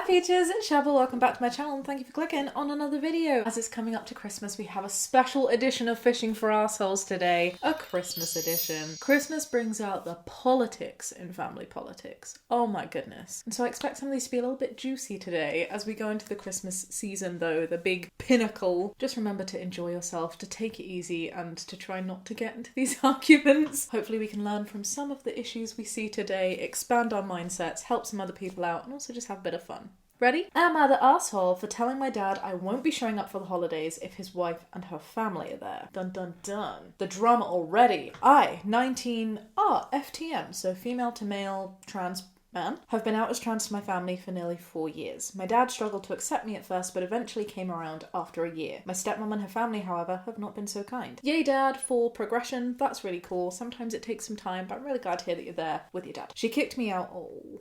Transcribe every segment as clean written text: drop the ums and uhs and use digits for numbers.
Peaches, it's Shaaba. Welcome back to my channel and thank you for clicking on another video. As it's coming up to Christmas, we have a special edition of Fishing for Arseholes today. A Christmas edition. Christmas brings out the politics in family politics. Oh my goodness. And so I expect some of these to be a little bit juicy today. As we go into the Christmas season though, the big pinnacle, just remember to enjoy yourself, to take it easy and to try not to get into these arguments. Hopefully we can learn from some of the issues we see today, expand our mindsets, help some other people out and also just have a bit of fun. Ready? Am I the arsehole for telling my dad I won't be showing up for the holidays if his wife and her family are there? Dun dun dun. The drama already. I, 19, FTM, so female to male, trans man, have been out as trans to my family for nearly 4 years. My dad struggled to accept me at first, but eventually came around after a year. My stepmom and her family, however, have not been so kind. Yay, Dad, for progression. That's really cool. Sometimes it takes some time, but I'm really glad to hear that you're there with your dad. She kicked me out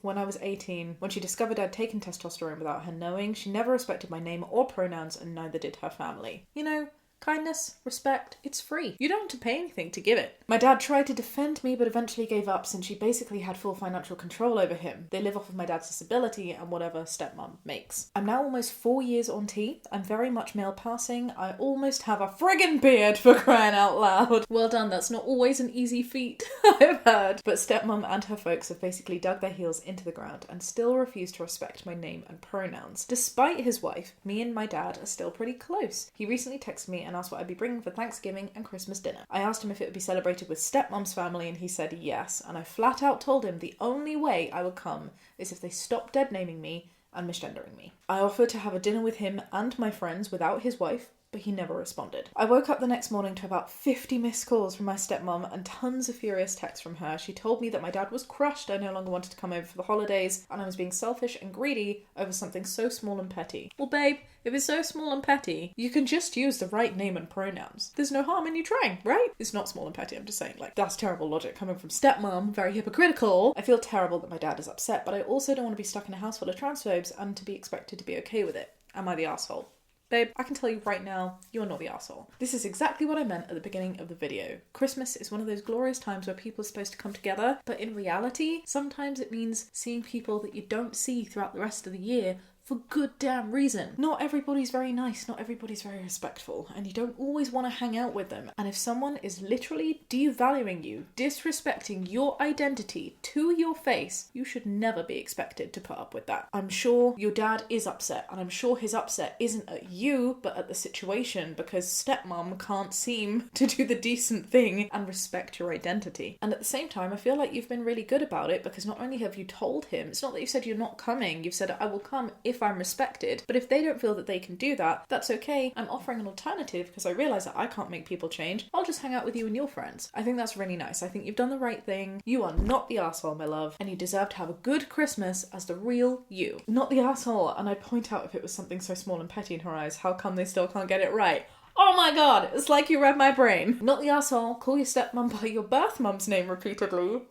when I was 18, when she discovered I'd taken testosterone without her knowing. She never respected my name or pronouns, and neither did her family. You know, kindness, respect, it's free. You don't have to pay anything to give it. My dad tried to defend me but eventually gave up since she basically had full financial control over him. They live off of my dad's disability and whatever stepmom makes. I'm now almost 4 years on tea. I'm very much male passing. I almost have a friggin' beard, for crying out loud. Well done, that's not always an easy feat, I've heard. But stepmom and her folks have basically dug their heels into the ground and still refuse to respect my name and pronouns. Despite his wife, me and my dad are still pretty close. He recently texted me and asked what I'd be bringing for Thanksgiving and Christmas dinner. I asked him if it would be celebrated with stepmom's family and he said yes, and I flat out told him the only way I would come is if they stopped dead naming me and misgendering me. I offered to have a dinner with him and my friends without his wife, but he never responded. I woke up the next morning to about 50 missed calls from my stepmom and tons of furious texts from her. She told me that my dad was crushed, I no longer wanted to come over for the holidays, and I was being selfish and greedy over something so small and petty. Well, babe, if it's so small and petty, you can just use the right name and pronouns. There's no harm in you trying, right? It's not small and petty, I'm just saying, like, that's terrible logic coming from stepmom, very hypocritical. I feel terrible that my dad is upset, but I also don't want to be stuck in a house full of transphobes and to be expected to be okay with it. Am I the asshole? Babe, I can tell you right now, you're not the arsehole. This is exactly what I meant at the beginning of the video. Christmas is one of those glorious times where people are supposed to come together, but in reality, sometimes it means seeing people that you don't see throughout the rest of the year for good damn reason. Not everybody's very nice, not everybody's very respectful, and you don't always want to hang out with them. And if someone is literally devaluing you, disrespecting your identity to your face, you should never be expected to put up with that. I'm sure your dad is upset, and I'm sure his upset isn't at you, but at the situation, because stepmom can't seem to do the decent thing and respect your identity. And at the same time, I feel like you've been really good about it, because not only have you told him, it's not that you said you're not coming, you've said I will come if I'm respected, but if they don't feel that they can do that, that's okay. I'm offering an alternative because I realise that I can't make people change. I'll just hang out with you and your friends. I think that's really nice. I think you've done the right thing. You are not the arsehole, my love, and you deserve to have a good Christmas as the real you. Not the arsehole, and I'd point out if it was something so small and petty in her eyes, how come they still can't get it right? Oh my god, it's like you read my brain. Not the arsehole, call your stepmom by your birth mum's name repeatedly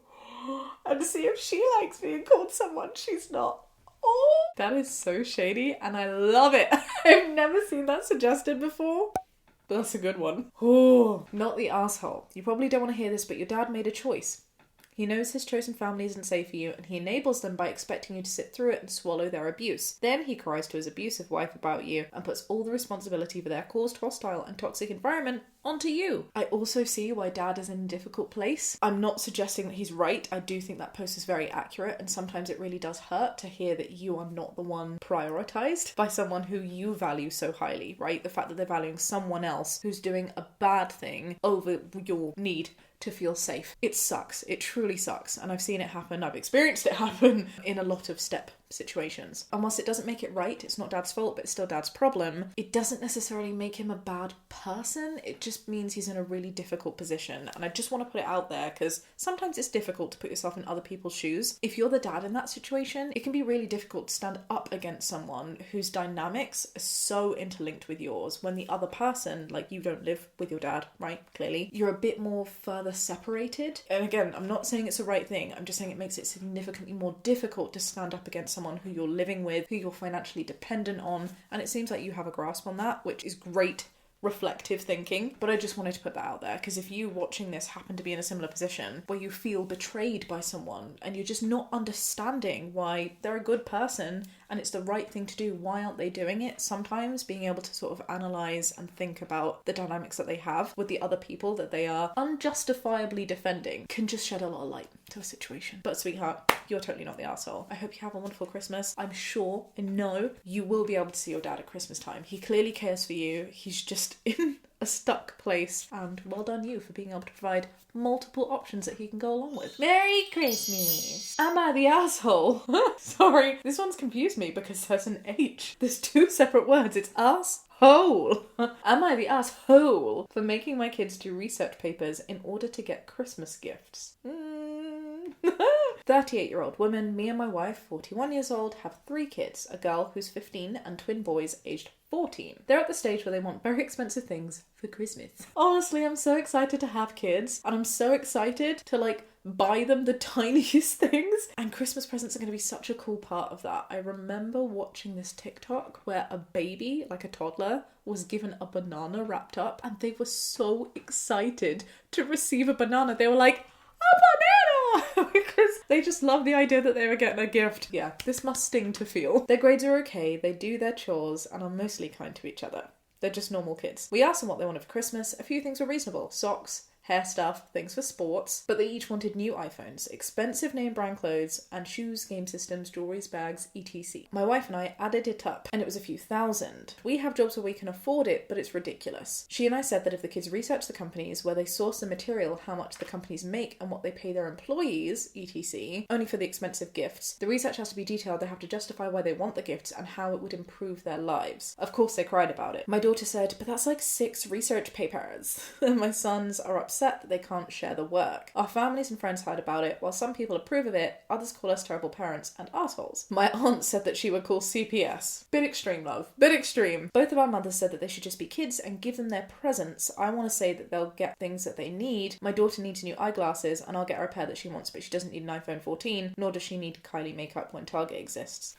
and see if she likes being called someone she's not. Oh, that is so shady and I love it. I've never seen that suggested before, but that's a good one. Oh, not the arsehole. You probably don't want to hear this, but your dad made a choice. He knows his chosen family isn't safe for you, and he enables them by expecting you to sit through it and swallow their abuse. Then he cries to his abusive wife about you and puts all the responsibility for their caused hostile and toxic environment onto you. I also see why dad is in a difficult place. I'm not suggesting that he's right. I do think that post is very accurate, and sometimes it really does hurt to hear that you are not the one prioritized by someone who you value so highly, right? The fact that they're valuing someone else who's doing a bad thing over your need to feel safe. It sucks. It truly sucks. And I've seen it happen. I've experienced it happen in a lot of step situations. And whilst it doesn't make it right, it's not dad's fault, but it's still dad's problem, it doesn't necessarily make him a bad person. It just means he's in a really difficult position. And I just want to put it out there because sometimes it's difficult to put yourself in other people's shoes. If you're the dad in that situation, it can be really difficult to stand up against someone whose dynamics are so interlinked with yours when the other person, like you don't live with your dad, right? Clearly. You're a bit more further separated. And again, I'm not saying it's the right thing. I'm just saying it makes it significantly more difficult to stand up against someone who you're living with, who you're financially dependent on, and it seems like you have a grasp on that, which is great reflective thinking, but I just wanted to put that out there, because if you watching this happen to be in a similar position where you feel betrayed by someone and you're just not understanding why they're a good person and it's the right thing to do, why aren't they doing it? Sometimes being able to sort of analyse and think about the dynamics that they have with the other people that they are unjustifiably defending can just shed a lot of light to a situation. But sweetheart, you're totally not the arsehole. I hope you have a wonderful Christmas. I'm sure and know you will be able to see your dad at Christmas time. He clearly cares for you. He's just in a stuck place, and well done you for being able to provide multiple options that he can go along with. Merry Christmas! Am I the asshole? Sorry, this one's confused me because there's an H. There's two separate words. It's asshole. Am I the asshole for making my kids do research papers in order to get Christmas gifts? 38-year-old woman, me and my wife, 41 years old, have 3 kids, a girl who's 15 and twin boys aged 14. They're at the stage where they want very expensive things for Christmas. Honestly, I'm so excited to have kids, and I'm so excited to buy them the tiniest things, and Christmas presents are going to be such a cool part of that. I remember watching this TikTok where a baby, like a toddler, was given a banana wrapped up, and they were so excited to receive a banana. They were like, a banana! Because they just love the idea that they were getting a gift. Yeah, this must sting to feel. Their grades are okay, they do their chores, and are mostly kind to each other. They're just normal kids. We asked them what they wanted for Christmas. A few things were reasonable. Socks, hair stuff, things for sports, but they each wanted new iPhones, expensive name brand clothes, and shoes, game systems, jewelry, bags, etc. My wife and I added it up, and it was a few thousand. We have jobs where we can afford it, but it's ridiculous. She and I said that if the kids research the companies, where they source the material, how much the companies make, and what they pay their employees, etc., only for the expensive gifts, the research has to be detailed. They have to justify why they want the gifts and how it would improve their lives. Of course, they cried about it. My daughter said, but that's like 6 research papers. My sons are upset that they can't share the work. Our families and friends heard about it. While some people approve of it, others call us terrible parents and assholes. My aunt said that she would call CPS. Bit extreme, love. Bit extreme. Both of our mothers said that they should just be kids and give them their presents. I want to say that they'll get things that they need. My daughter needs new eyeglasses, and I'll get her a pair that she wants, but she doesn't need an iPhone 14, nor does she need Kylie makeup when Target exists.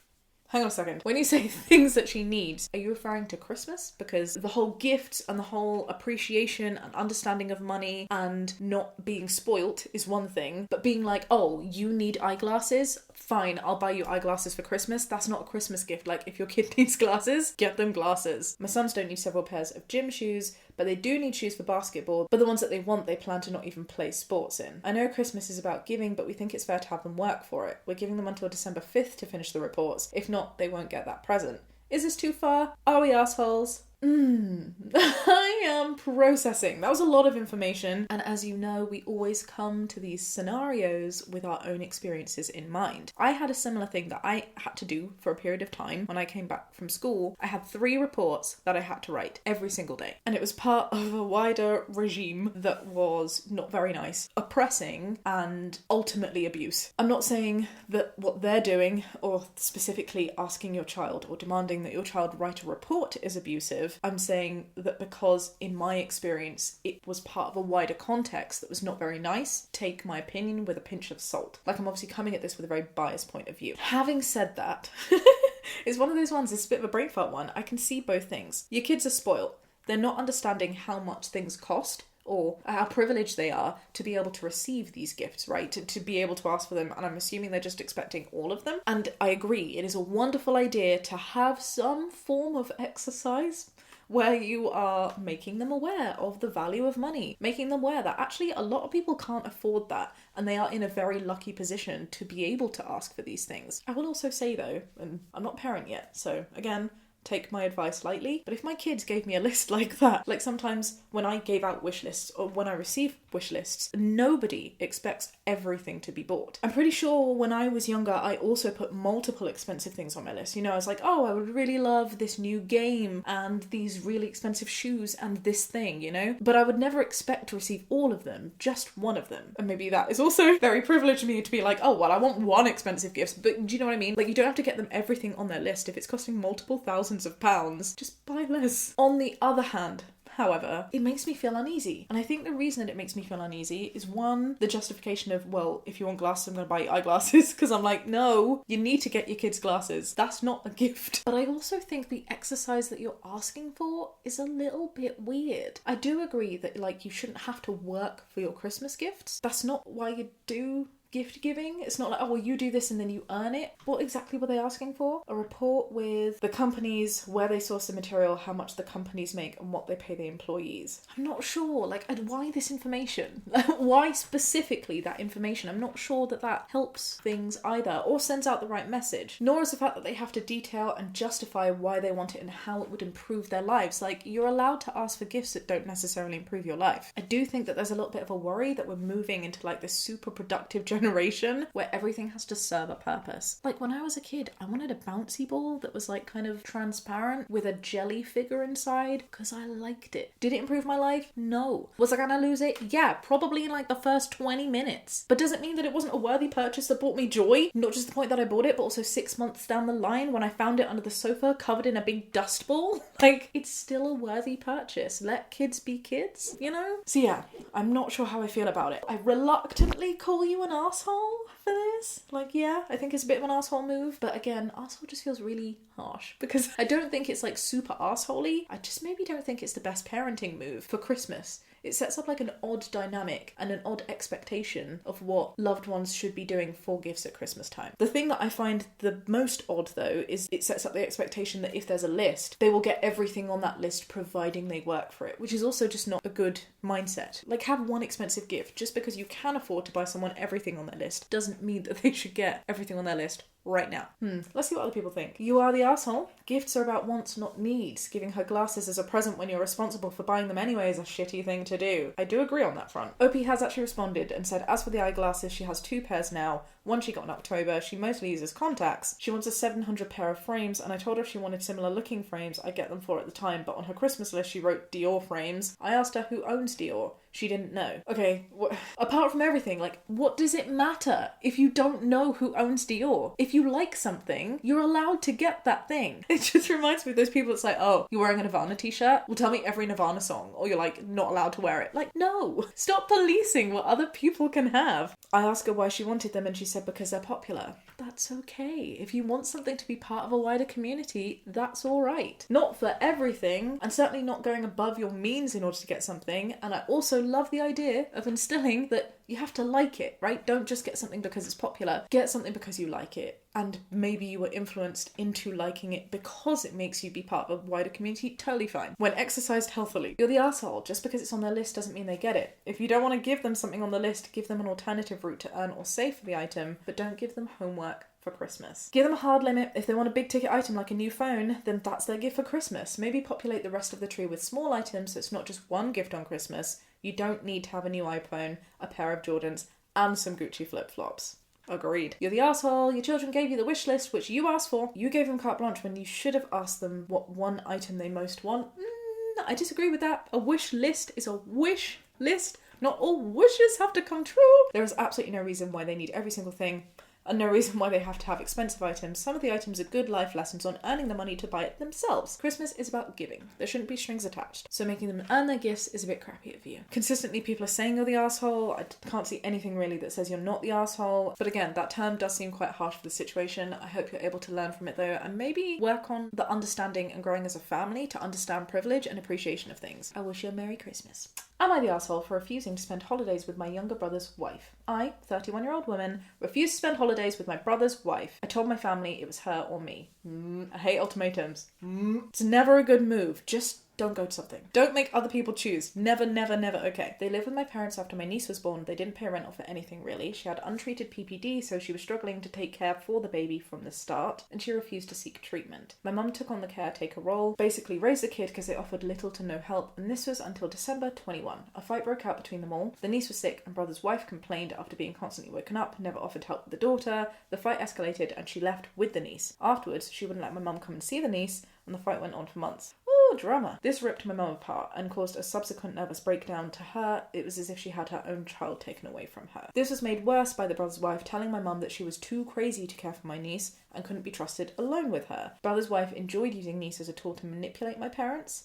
Hang on a second. When you say things that she needs, are you referring to Christmas? Because the whole gifts and the whole appreciation and understanding of money and not being spoilt is one thing, but being like, oh, you need eyeglasses? Fine, I'll buy you eyeglasses for Christmas. That's not a Christmas gift. Like, if your kid needs glasses, get them glasses. My sons don't need several pairs of gym shoes, but they do need shoes for basketball, but the ones that they want, they plan to not even play sports in. I know Christmas is about giving, but we think it's fair to have them work for it. We're giving them until December 5th to finish the reports. If not, they won't get that present. Is this too far? Are we assholes? I am processing. That was a lot of information, and as you know, we always come to these scenarios with our own experiences in mind. I had a similar thing that I had to do for a period of time when I came back from school. I had 3 reports that I had to write every single day, and it was part of a wider regime that was not very nice, oppressing, and ultimately abuse. I'm not saying that what they're doing, or specifically asking your child or demanding that your child write a report, is abusive. I'm saying that because, in my experience, it was part of a wider context that was not very nice. Take my opinion with a pinch of salt. Like, I'm obviously coming at this with a very biased point of view. Having said that, it's one of those ones, it's a bit of a brain fart one. I can see both things. Your kids are spoiled. They're not understanding how much things cost, or how privileged they are to be able to receive these gifts, right? To be able to ask for them, and I'm assuming they're just expecting all of them. And I agree, it is a wonderful idea to have some form of exercise where you are making them aware of the value of money, making them aware that actually a lot of people can't afford that, and they are in a very lucky position to be able to ask for these things. I will also say though, and I'm not a parent yet, so again, take my advice lightly, but if my kids gave me a list like that, like sometimes when I gave out wish lists or when I receive wish lists, nobody expects everything to be bought. I'm pretty sure when I was younger, I also put multiple expensive things on my list. You know, I was like, oh, I would really love this new game and these really expensive shoes and this thing, you know? But I would never expect to receive all of them, just one of them. And maybe that is also very privileged of me to be like, oh, well, I want one expensive gift, but do you know what I mean? Like, you don't have to get them everything on their list. If it's costing multiple thousands of pounds, just buy less. On the other hand, However, it makes me feel uneasy. And I think the reason that it makes me feel uneasy is, one, the justification of, well, if you want glasses, I'm going to buy you eyeglasses. Because I'm like, no, you need to get your kids glasses. That's not a gift. But I also think the exercise that you're asking for is a little bit weird. I do agree that, like, you shouldn't have to work for your Christmas gifts. That's not why you do gift giving. It's not like, oh, well, you do this and then you earn it. What exactly were they asking for? A report with the companies, where they source the material, how much the companies make, and what they pay the employees. I'm not sure, like, why this information? Why specifically that information? I'm not sure that that helps things either, or sends out the right message. Nor is the fact that they have to detail and justify why they want it and how it would improve their lives. Like, you're allowed to ask for gifts that don't necessarily improve your life. I do think that there's a little bit of a worry that we're moving into, like, this super productive generation where everything has to serve a purpose. Like, when I was a kid, I wanted a bouncy ball that was, like, kind of transparent with a jelly figure inside because I liked it. Did it improve my life? No. Was I gonna lose it? Yeah, probably in, like, the first 20 minutes. But does it mean that it wasn't a worthy purchase that brought me joy? Not just the point that I bought it, but also 6 months down the line when I found it under the sofa covered in a big dust ball? Like, it's still a worthy purchase. Let kids be kids, you know? So yeah, I'm not sure how I feel about it. I reluctantly call you an asshole for this. Like, yeah, I think it's a bit of an asshole move, but again, asshole just feels really harsh because I don't think it's, like, super assholey. I just maybe don't think it's the best parenting move for Christmas. It sets up, like, an odd dynamic and an odd expectation of what loved ones should be doing for gifts at Christmas time. The thing that I find the most odd, though, is it sets up the expectation that if there's a list, they will get everything on that list providing they work for it, which is also just not a good mindset. Like, have one expensive gift. Just because you can afford to buy someone everything on their list doesn't mean that they should get everything on their list right now. Let's see what other people think. You are the asshole. Gifts are about wants, not needs. Giving her glasses as a present when you're responsible for buying them anyway is a shitty thing to do. I do agree on that front. Opie has actually responded and said, as for the eyeglasses, she has 2 pairs now. One she got in October. She mostly uses contacts. She wants a 700 pair of frames, and I told her if she wanted similar looking frames, I'd get them for her at the time, but on her Christmas list she wrote Dior frames. I asked her who owns Dior. She didn't know. Okay, apart from everything, like, what does it matter if you don't know who owns Dior? If you like something, you're allowed to get that thing. It just reminds me of those people that's like, oh, you're wearing a Nirvana t-shirt? Well, tell me every Nirvana song, or you're, like, not allowed to wear it. Like, no. Stop policing what other people can have. I asked her why she wanted them, and she said because they're popular. That's okay. If you want something to be part of a wider community, that's all right. Not for everything, and certainly not going above your means in order to get something. And I also love the idea of instilling that you have to like it, right? Don't just get something because it's popular. Get something because you like it. And maybe you were influenced into liking it because it makes you be part of a wider community. Totally fine. When exercised healthily. You're the asshole. Just because it's on their list doesn't mean they get it. If you don't want to give them something on the list, give them an alternative route to earn or save for the item, but don't give them homework for Christmas. Give them a hard limit. If they want a big ticket item like a new phone, then that's their gift for Christmas. Maybe populate the rest of the tree with small items so it's not just one gift on Christmas. You don't need to have a new iPhone, a pair of Jordans, and some Gucci flip-flops. Agreed. You're the asshole. Your children gave you the wish list, which you asked for. You gave them carte blanche when you should have asked them what one item they most want. I disagree with that. A wish list is a wish list. Not all wishes have to come true. There is absolutely no reason why they need every single thing. And no reason why they have to have expensive items. Some of the items are good life lessons on earning the money to buy it themselves. Christmas is about giving. There shouldn't be strings attached. So making them earn their gifts is a bit crappy of you. Consistently people are saying you're the asshole. I can't see anything really that says you're not the asshole. But again, that term does seem quite harsh for the situation. I hope you're able to learn from it though, and maybe work on the understanding and growing as a family to understand privilege and appreciation of things. I wish you a Merry Christmas. Am I the asshole for refusing to spend holidays with my younger brother's wife? I, 31-year-old woman, refused to spend holidays with my brother's wife. I told my family it was her or me. I hate ultimatums. It's never a good move. Just don't go to something. Don't make other people choose. Never, never, never okay. They lived with my parents after my niece was born. They didn't pay rent or for anything really. She had untreated PPD, so she was struggling to take care for the baby from the start, and she refused to seek treatment. My mum took on the caretaker role, basically raised the kid because they offered little to no help, and this was until December 21. A fight broke out between them all. The niece was sick, and brother's wife complained after being constantly woken up, never offered help with the daughter. The fight escalated, and she left with the niece. Afterwards, she wouldn't let my mum come and see the niece, and the fight went on for months. Drama. This ripped my mum apart and caused a subsequent nervous breakdown to her. It was as if she had her own child taken away from her. This was made worse by the brother's wife telling my mum that she was too crazy to care for my niece and couldn't be trusted alone with her. Brother's wife enjoyed using niece as a tool to manipulate my parents.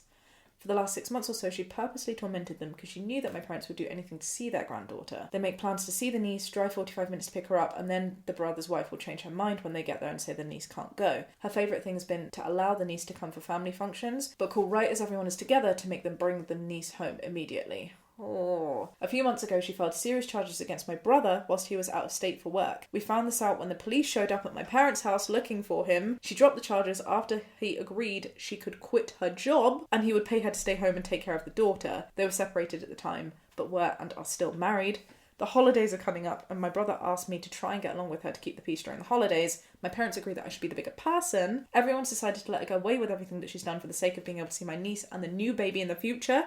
For the last 6 months or so, she purposely tormented them because she knew that my parents would do anything to see their granddaughter. They make plans to see the niece, drive 45 minutes to pick her up, and then the brother's wife will change her mind when they get there and say the niece can't go. Her favourite thing has been to allow the niece to come for family functions, but call right as everyone is together to make them bring the niece home immediately. Oh. A few months ago, she filed serious charges against my brother whilst he was out of state for work. We found this out when the police showed up at my parents' house looking for him. She dropped the charges after he agreed she could quit her job and he would pay her to stay home and take care of the daughter. They were separated at the time, but were and are still married. The holidays are coming up and my brother asked me to try and get along with her to keep the peace during the holidays. My parents agreed that I should be the bigger person. Everyone's decided to let her go away with everything that she's done for the sake of being able to see my niece and the new baby in the future.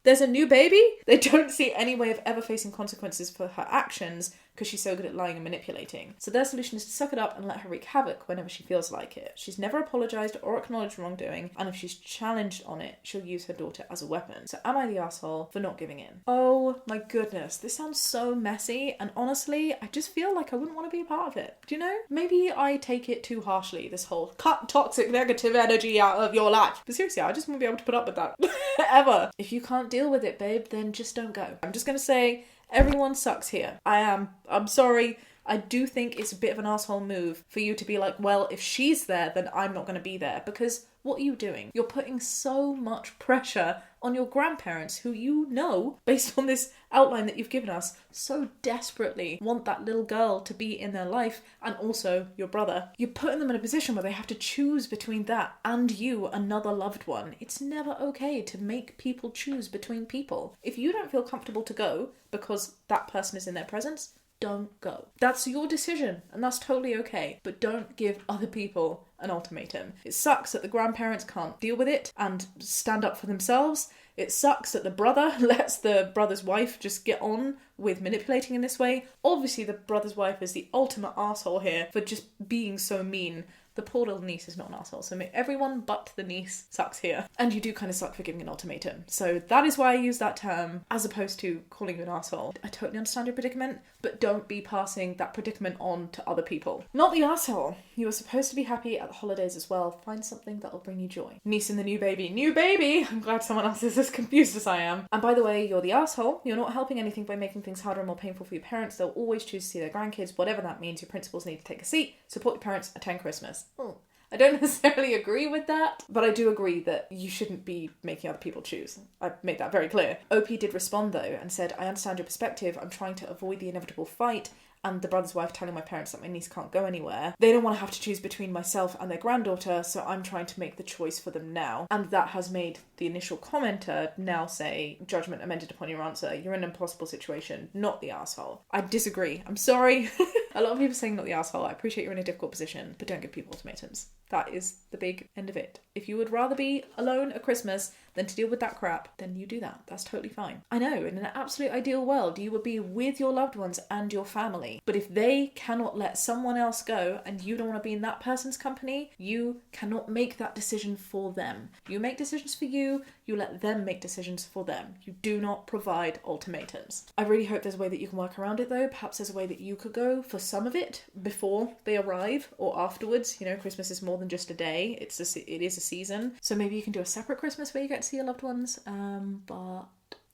There's a new baby? They don't see any way of ever facing consequences for her actions because she's so good at lying and manipulating. So their solution is to suck it up and let her wreak havoc whenever she feels like it. She's never apologised or acknowledged wrongdoing, and if she's challenged on it, she'll use her daughter as a weapon. So am I the asshole for not giving in? Oh my goodness, this sounds so messy, and honestly, I just feel like I wouldn't want to be a part of it. Do you know? Maybe I take it too harshly, this whole cut toxic negative energy out of your life. But seriously, I just won't be able to put up with that. Ever. If you can't deal with it, babe, then just don't go. I'm just gonna say, everyone sucks here. I'm sorry. I do think it's a bit of an asshole move for you to be like, well, if she's there, then I'm not going to be there. Because what are you doing? You're putting so much pressure on your grandparents who you know, based on this outline that you've given us, so desperately want that little girl to be in their life, and also your brother. You're putting them in a position where they have to choose between that and you, another loved one. It's never okay to make people choose between people. If you don't feel comfortable to go because that person is in their presence, don't go. That's your decision, and that's totally okay, but don't give other people an ultimatum. It sucks that the grandparents can't deal with it and stand up for themselves. It sucks that the brother lets the brother's wife just get on with manipulating in this way. Obviously, the brother's wife is the ultimate asshole here for just being so mean. The poor little niece is not an asshole, so everyone but the niece sucks here. And you do kind of suck for giving an ultimatum. So that is why I use that term, as opposed to calling you an asshole. I totally understand your predicament, but don't be passing that predicament on to other people. Not the asshole. You are supposed to be happy at the holidays as well. Find something that will bring you joy. Niece and the new baby. New baby! I'm glad someone else is as confused as I am. And by the way, you're the asshole. You're not helping anything by making things harder and more painful for your parents. They'll always choose to see their grandkids, whatever that means. Your principals need to take a seat, support your parents, attend Christmas. Oh. I don't necessarily agree with that, but I do agree that you shouldn't be making other people choose. I've made that very clear. OP did respond though and said, I understand your perspective. I'm trying to avoid the inevitable fight and the brother's wife telling my parents that my niece can't go anywhere. They don't want to have to choose between myself and their granddaughter, so I'm trying to make the choice for them now. And that has made the initial commenter now say, judgment amended upon your answer. You're in an impossible situation, not the asshole. I disagree. I'm sorry. A lot of people saying not the asshole. I appreciate you're in a difficult position, but don't give people ultimatums. That is the big end of it. If you would rather be alone at Christmas than to deal with that crap, then you do that. That's totally fine. I know, in an absolute ideal world, you would be with your loved ones and your family. But if they cannot let someone else go and you don't want to be in that person's company, you cannot make that decision for them. You make decisions for you let them make decisions for them. You do not provide ultimatums. I really hope there's a way that you can work around it though. Perhaps there's a way that you could go for some of it before they arrive or afterwards. You know, Christmas is more than just a day. It is a season. So maybe you can do a separate Christmas where you get to see your loved ones. But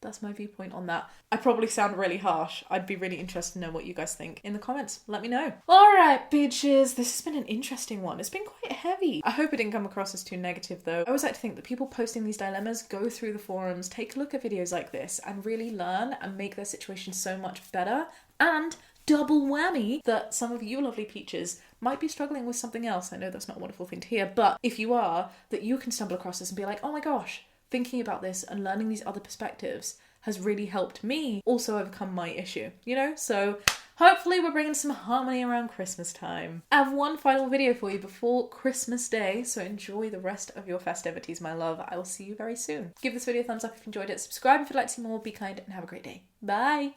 that's my viewpoint on that. I probably sound really harsh. I'd be really interested to know what you guys think in the comments. Let me know. Alright, bitches. This has been an interesting one. It's been quite heavy. I hope it didn't come across as too negative though. I always like to think that people posting these dilemmas go through the forums, take a look at videos like this and really learn and make their situation so much better. And double whammy that some of you lovely peaches might be struggling with something else. I know that's not a wonderful thing to hear, but if you are, that you can stumble across this and be like, oh my gosh, thinking about this and learning these other perspectives has really helped me also overcome my issue, you know? So hopefully we're bringing some harmony around Christmas time. I have one final video for you before Christmas Day, so enjoy the rest of your festivities, my love. I will see you very soon. Give this video a thumbs up if you enjoyed it. Subscribe if you'd like to see more. Be kind and have a great day. Bye!